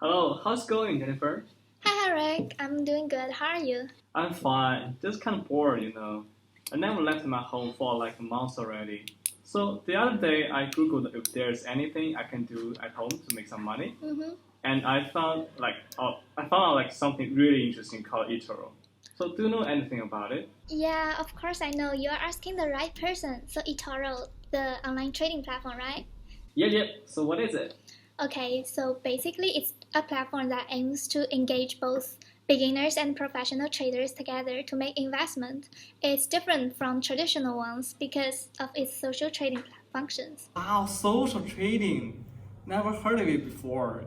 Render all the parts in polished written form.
Hello, how's it going, Jennifer? Hi, Eric. I'm doing good. How are you? I'm fine, just kind of bored. I never left my home for like a month already. So the other day I googled if there's anything I can do at home to make some money, Mm-hmm. and I found out like something really interesting called eToro. So do you know anything about it? Yeah, of course I know. You're asking the right person. So eToro, the online trading platform, right? Yeah. So what is it? Okay, so basically it's a platform that aims to engage both beginners and professional traders together to make investment. It's different from traditional ones because of its social trading functions. Wow, social trading. Never heard of it before.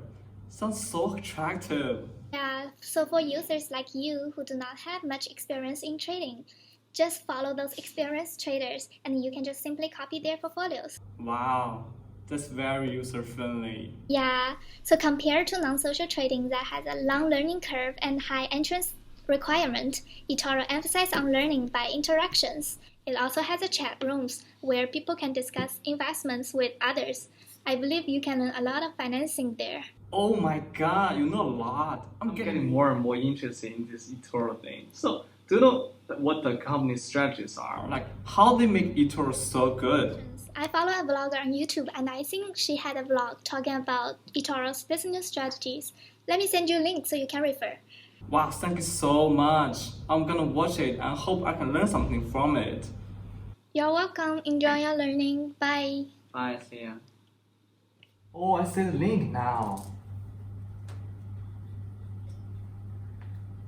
Sounds so attractive. Yeah, so for users like you who do not have much experience in trading, just follow those experienced traders and you can just simply copy their portfolios. Wow, that's very user friendly. Yeah, so compared to non-social trading that has a long learning curve and high entrance requirement, eToro emphasizes on learning by interactions. It also has a chat rooms where people can discuss investments with others. I believe you can learn a lot of financing there. Oh my god, you know a lot. I'm getting more and more interested in this eToro thing. So, do you know what the company's strategies are? Like, how they make eToro so good? I follow a blogger on YouTube and I think she had a vlog talking about eToro's business strategies. Let me send you a link so you can refer. Wow, thank you so much. I'm gonna watch it and hope I can learn something from it. You're welcome. Enjoy your learning. Bye. Bye, see ya. Oh, I see the link now.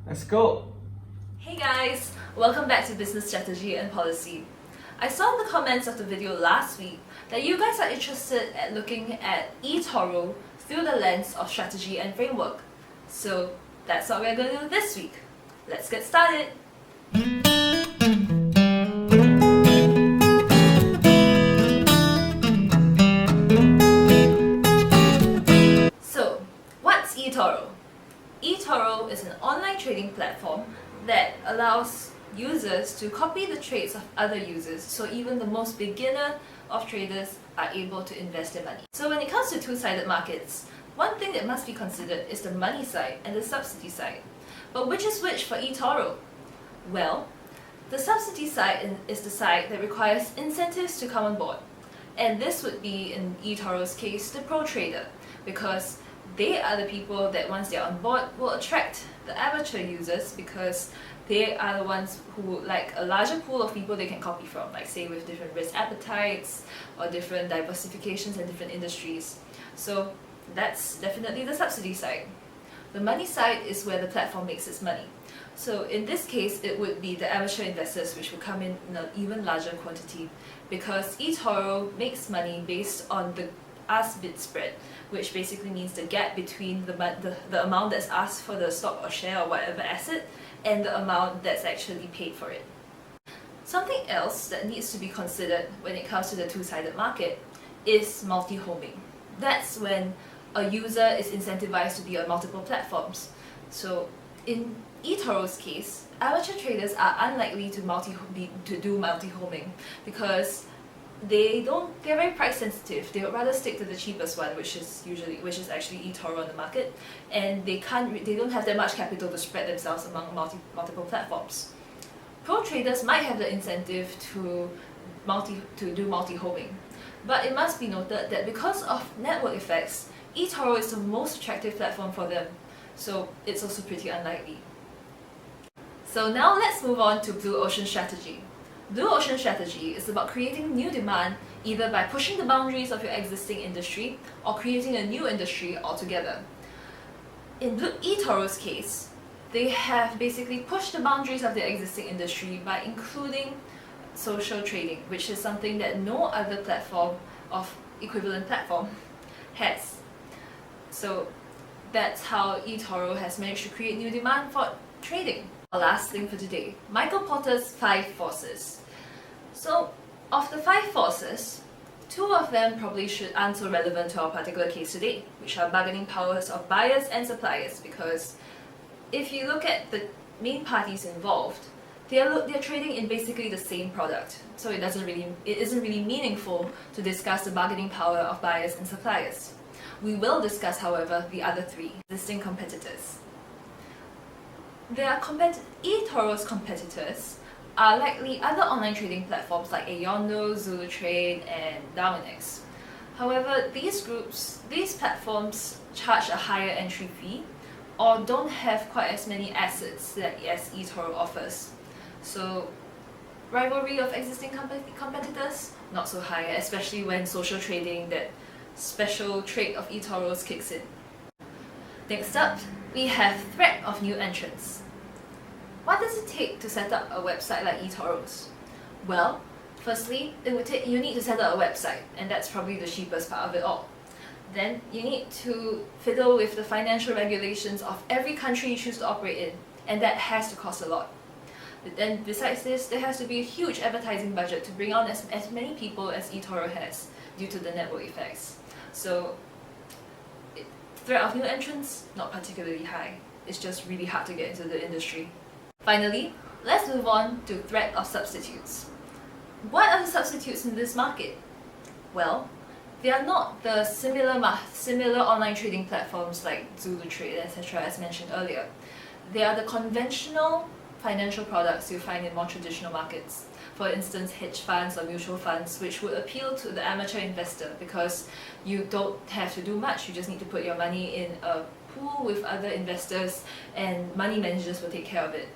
Let's go. Hey guys, welcome back to Business Strategy and Policy. I saw in the comments of the video last week that you guys are interested at looking at eToro through the lens of strategy and framework. So that's what we're going to do this week. Let's get started. So, what's eToro? eToro is an online trading platform that allows users to copy the trades of other users, so even the most beginner of traders are able to invest their money. So when it comes to two-sided markets, one thing that must be considered is the money side and the subsidy side. But which is which for eToro? Well, the subsidy side is the side that requires incentives to come on board. And this would be, in eToro's case, the pro trader, because they are the people that once they're on board will attract the amateur users, because they are the ones who like a larger pool of people they can copy from, like say with different risk appetites or different diversifications and different industries. So that's definitely the subsidy side. The money side is where the platform makes its money. So in this case, it would be the amateur investors which will come in an even larger quantity, because eToro makes money based on the ask-bid spread, which basically means the gap between the amount that's asked for the stock or share or whatever asset and the amount that's actually paid for it. Something else that needs to be considered when it comes to the two-sided market is multi-homing. That's when a user is incentivized to be on multiple platforms. So in eToro's case, amateur traders are unlikely to do multi-homing because they're very price sensitive. They would rather stick to the cheapest one, which is actually eToro on the market, and they don't have that much capital to spread themselves among multiple platforms. Pro traders might have the incentive to do multi-homing, but it must be noted that because of network effects, eToro is the most attractive platform for them, so it's also pretty unlikely. So now let's move on to Blue Ocean Strategy. Blue Ocean Strategy is about creating new demand either by pushing the boundaries of your existing industry or creating a new industry altogether. In eToro's case, they have basically pushed the boundaries of their existing industry by including social trading, which is something that no other platform of equivalent platform has. So that's how eToro has managed to create new demand for trading. Our last thing for today, Michael Porter's 5 forces. So of the 5 forces, 2 of them probably aren't so relevant to our particular case today, which are bargaining powers of buyers and suppliers, because if you look at the main parties involved, they're trading in basically the same product, so it isn't really meaningful to discuss the bargaining power of buyers and suppliers. We will discuss, however, the other three existing competitors. eToro's competitors are likely other online trading platforms like Ayondo, ZuluTrade, and Darwinex. However, these platforms charge a higher entry fee or don't have quite as many assets as eToro offers. So, rivalry of existing competitors, not so high, especially when social trading, that special trait of eToro's, kicks in. Next up, we have threat of new entrants. What does it take to set up a website like eToro's? Well, firstly, you need to set up a website, and that's probably the cheapest part of it all. Then you need to fiddle with the financial regulations of every country you choose to operate in, and that has to cost a lot. But then besides this, there has to be a huge advertising budget to bring on as many people as eToro has due to the network effects. So, threat of new entrants, not particularly high. It's just really hard to get into the industry. Finally, let's move on to threat of substitutes. What are the substitutes in this market? Well, they are not the similar online trading platforms like ZuluTrade, etc. as mentioned earlier. They are the conventional financial products you find in more traditional markets. For instance, hedge funds or mutual funds, which would appeal to the amateur investor because you don't have to do much. You just need to put your money in a pool with other investors and money managers will take care of it.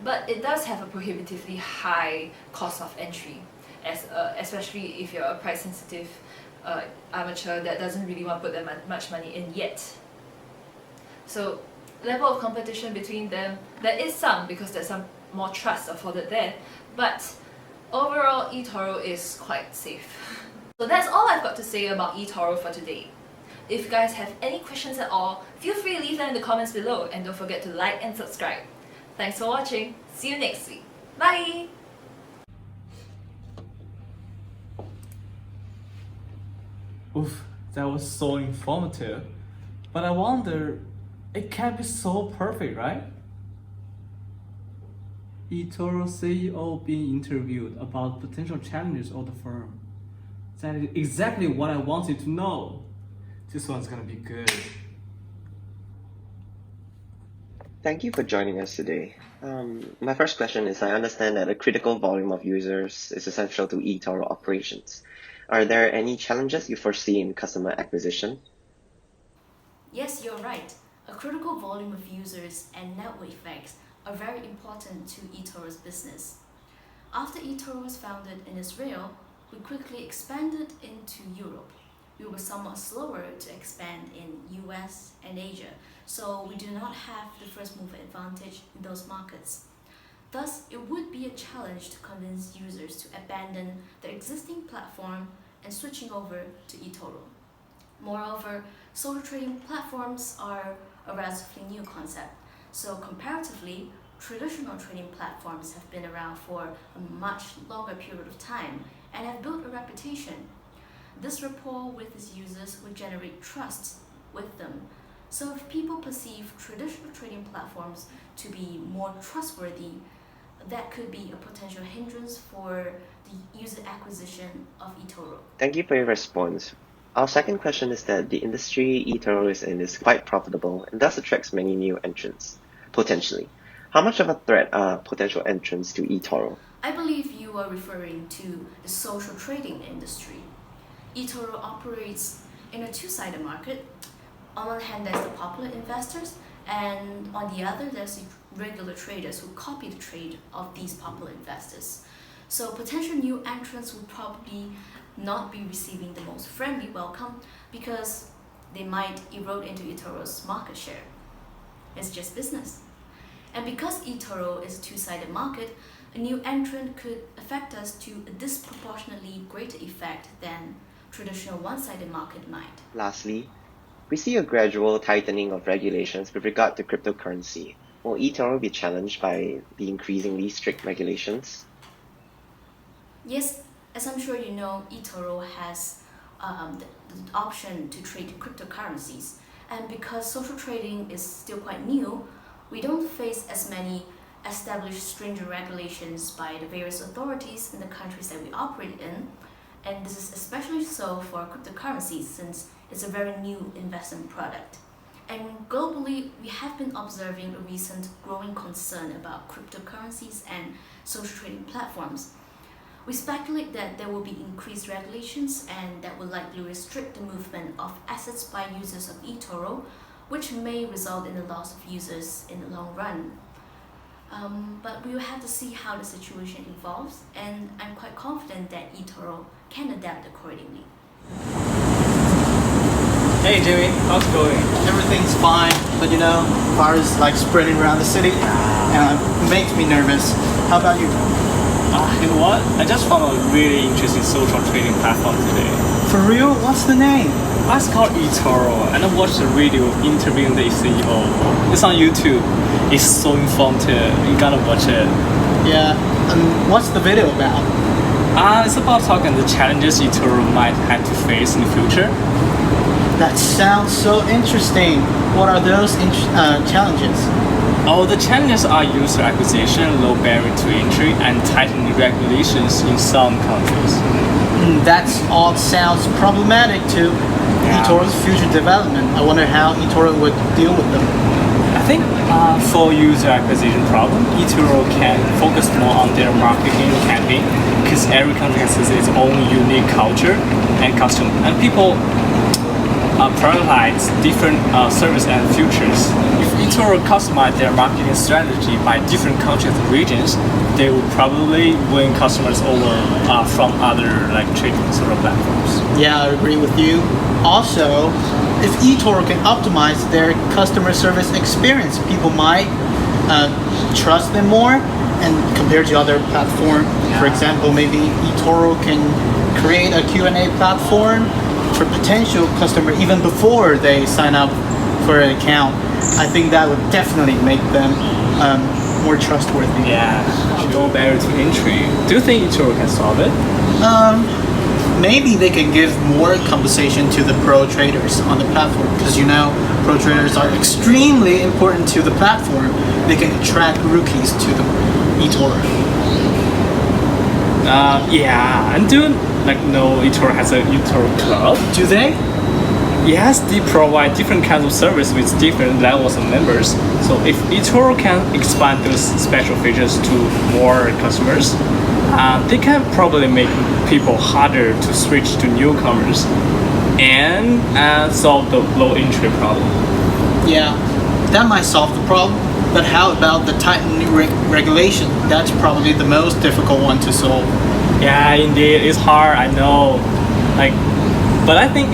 But it does have a prohibitively high cost of entry, especially if you're a price-sensitive amateur that doesn't really want to put that much money in yet. So, level of competition between them, there is some because there's some more trust afforded there, but overall eToro is quite safe. So that's all I've got to say about eToro for today. If you guys have any questions at all, feel free to leave them in the comments below and don't forget to like and subscribe. Thanks for watching. See you next week. Bye! Oof, that was so informative. But I wonder, it can't be so perfect, right? eToro CEO being interviewed about potential challenges of the firm. That is exactly what I wanted to know. This one's gonna be good. Thank you for joining us today. My first question is, I understand that a critical volume of users is essential to eToro operations. Are there any challenges you foresee in customer acquisition? Yes, you're right. A critical volume of users and network effects are very important to eToro's business. After eToro was founded in Israel, we quickly expanded into Europe. We were somewhat slower to expand in US and Asia, so we do not have the first mover advantage in those markets. Thus, it would be a challenge to convince users to abandon their existing platform and switching over to eToro. Moreover, social trading platforms are a relatively new concept, so comparatively, traditional trading platforms have been around for a much longer period of time and have built a reputation. This rapport with its users would generate trust with them. So if people perceive traditional trading platforms to be more trustworthy, that could be a potential hindrance for the user acquisition of eToro. Thank you for your response. Our second question is that the industry eToro is in is quite profitable and thus attracts many new entrants, potentially. How much of a threat are potential entrants to eToro? I believe you are referring to the social trading industry. eToro operates in a two-sided market. On one hand, there's the popular investors, and on the other, there's the regular traders who copy the trade of these popular investors. So potential new entrants would probably not be receiving the most friendly welcome because they might erode into eToro's market share. It's just business. And because eToro is a two-sided market, a new entrant could affect us to a disproportionately greater effect than traditional one-sided market might. Lastly, we see a gradual tightening of regulations with regard to cryptocurrency. Will eToro be challenged by the increasingly strict regulations? Yes, as I'm sure you know, eToro has the option to trade cryptocurrencies. And because social trading is still quite new, we don't face as many established stringent regulations by the various authorities in the countries that we operate in. And this is especially so for cryptocurrencies since It's a very new investment product. And globally, we have been observing a recent growing concern about cryptocurrencies and social trading platforms. We speculate that there will be increased regulations and that will likely restrict the movement of assets by users of eToro, which may result in the loss of users in the long run. But we will have to see how the situation evolves, and I'm quite confident that eToro can adapt accordingly. Hey Jimmy, how's it going? Everything's fine, but virus is like spreading around the city, and it makes me nervous. How about you? You know what? I just found a really interesting social trading platform today. For real? What's the name? It's called eToro, and I watched a video interviewing the CEO. It's on YouTube. It's so informative. You gotta watch it. Yeah. What's the video about? It's about talking the challenges eToro might have to face in the future. That sounds so interesting. What are those challenges? Oh, the challenges are user acquisition, low barrier to entry, and tightening regulations in some countries. That all sounds problematic to eToro's future development. I wonder how eToro would deal with them. I think for user acquisition problem, eToro can focus more on their marketing campaign because every country has its own unique culture and custom, and people prioritize different service and features. If eToro customize their marketing strategy by different countries and regions, they will probably win customers over from other trading sort of platforms. Yeah, I agree with you. Also, if eToro can optimize their customer service experience, people might trust them more, and compared to other platforms. For example, maybe eToro can create a Q&A platform for potential customer even before they sign up for an account. I think that would definitely make them more trustworthy. Yeah, low barrier to entry. Do you think eToro can solve it? Maybe they can give more compensation to the pro traders on the platform, because pro traders are extremely important to the platform. They can attract rookies to the eToro. Yeah, and do know eToro has a eToro club? Do they? Yes, they provide different kinds of service with different levels of members. So if eToro can expand those special features to more customers, they can probably make people harder to switch to newcomers and solve the low entry problem. Yeah, that might solve the problem. But how about the tightening regulation? That's probably the most difficult one to solve. Yeah, indeed, it's hard. I know. But I think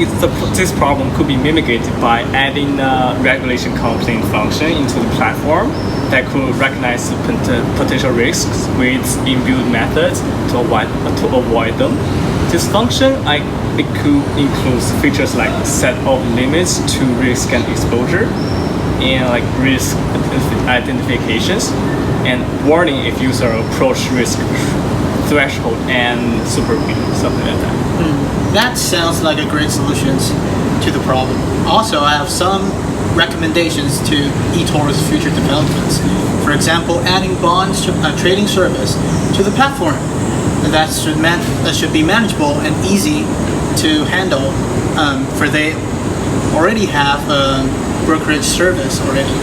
this problem could be mitigated by adding a regulation complaint function into the platform that could recognize potential risks with inbuilt methods to avoid them. This function, it could include features like set of limits to risk and exposure, and risk identifications, and warning if user approach risk threshold and supervene, something like that. That sounds like a great solution to the problem. Also, I have some recommendations to eToro's future developments. For example, adding bonds trading service to the platform. That should be manageable and easy to handle, for they already have a brokerage service already.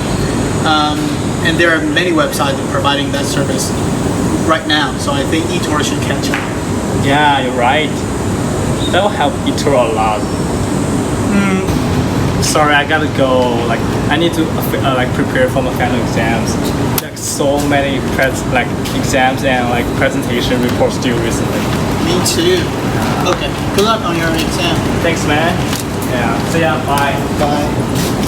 And there are many websites providing that service right now, so I think eToro should catch up. Yeah, you're right. That will help eToro a lot. Sorry, I gotta go. I need to prepare for my final exams. So many exams and presentation reports due recently. Me too. Okay, good luck on your exam. Thanks, man. Yeah. See ya. Bye. Bye.